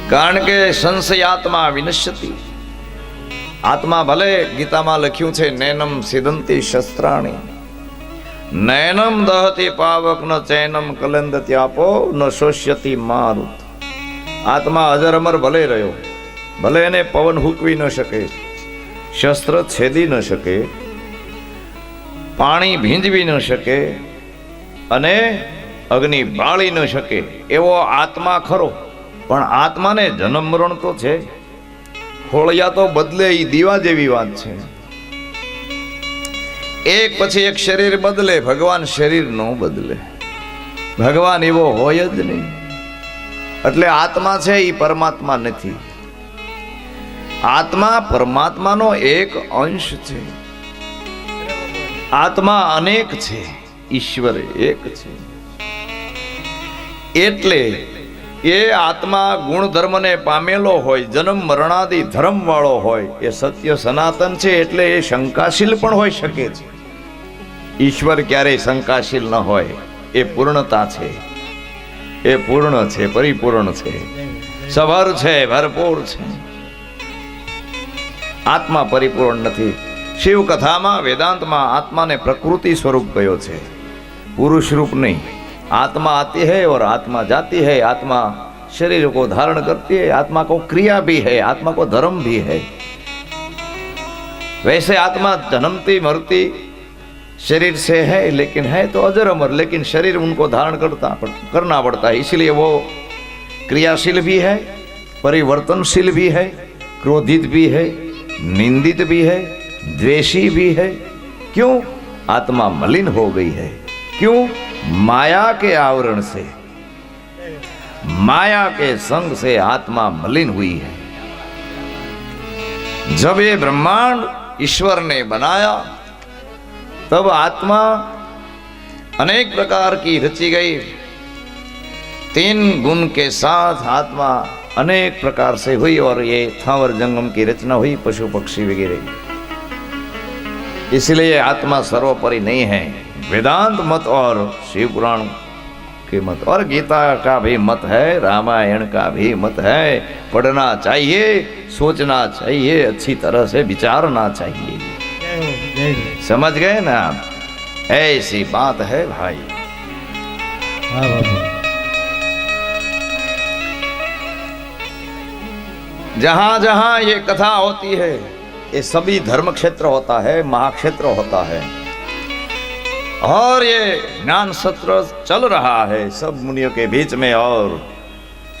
કારણ કે સંશયાત્મા વિનશ્યતિ, આત્મા ભલે ગીતામાં લખ્યું છે નૈનમ સિદંતી શસ્ત્રાણી, નૈનમ દહતી પાવક ન ચૈનમ કલંદત્યાપો ન શોષ્યતિ મારુત. આત્મા અજર અમર ભલે રહ્યો, ભલે એને પવન હૂકવી ન શકે, શસ્ત્ર છેદી ન શકે, પાણી ભીંજવી ન શકે અને અગ્નિ બાળી ન શકે એવો આત્મા ખરો. પણ આત્માને જન્મ મરણ તો છે, ખોળિયા તો બદલે એ દીવા જેવી વાત છે. એક પછી એક શરીર બદલે, ભગવાન શરીર નો બદલે. ભગવાન એવો હોય જ નહીં. એટલે આત્મા છે એ પરમાત્મા નથી. આત્મા પરમાત્માનો એક અંશ છે. આત્મા અનેક છે, ઈશ્વર એક છે. એટલે એ આત્મા ગુણધર્મને પામેલો હોય, જન્મ મરણાદિ ધર્મ વાળો હોય, એ સત્ય સનાતન છે. એટલે એ શંકાશીલ પણ હોઈ શકે છે. ઈશ્વર ક્યારેય શંકાશીલ ન હોય. એ પૂર્ણતા છે, એ પૂર્ણ છે, પરિપૂર્ણ છે, સભર છે, ભરપૂર છે. આત્મા પરિપૂર્ણ નથી. શિવ કથામાં, વેદાંતમાં આત્માને પ્રકૃતિ સ્વરૂપ કયો છે, પુરુષ રૂપ નહીં. आत्मा आती है और आत्मा जाती है, आत्मा शरीर को धारण करती है, आत्मा को क्रिया भी है, आत्मा को धर्म भी है. वैसे आत्मा जन्मती मरती शरीर से है, लेकिन है तो अजर अमर, लेकिन शरीर उनको धारण करना पड़ता है. इसलिए वो क्रियाशील भी है, परिवर्तनशील भी है, क्रोधित भी है, निंदित भी है, द्वेषी भी है. क्यों? आत्मा मलिन हो गई है. क्यों? माया के आवरण से, माया के संग से आत्मा मलिन हुई है. जब ये ब्रह्मांड ईश्वर ने बनाया तब आत्मा अनेक प्रकार की रची गई. 3 गुण के साथ आत्मा अनेक प्रकार से हुई और ये थावर जंगम की रचना हुई, पशु पक्षी वगैरह. इसलिए आत्मा सर्वोपरि नहीं है. वेदांत मत और शिव पुराण के मत और गीता का भी मत है, रामायण का भी मत है. पढ़ना चाहिए, सोचना चाहिए, अच्छी तरह से विचारना चाहिए. समझ गए ना आप? ऐसी बात है भाई. जहां जहां ये कथा होती है, ये सभी धर्म क्षेत्र होता है, महाक्षेत्र होता है. और ये ज्ञान सत्र चल रहा है सब मुनियों के बीच में. और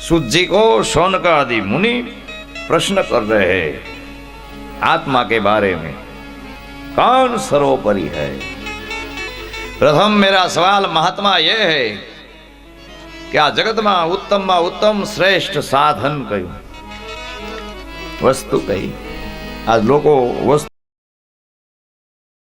सूत जी को शौनक आदि मुनि प्रश्न कर रहे हैं आत्मा के बारे में, कौन सर्वोपरि है. प्रथम मेरा सवाल महात्मा ये है कि आ जगत में उत्तम श्रेष्ठ साधन क्यू, वस्तु कही. आज लोग वस्तु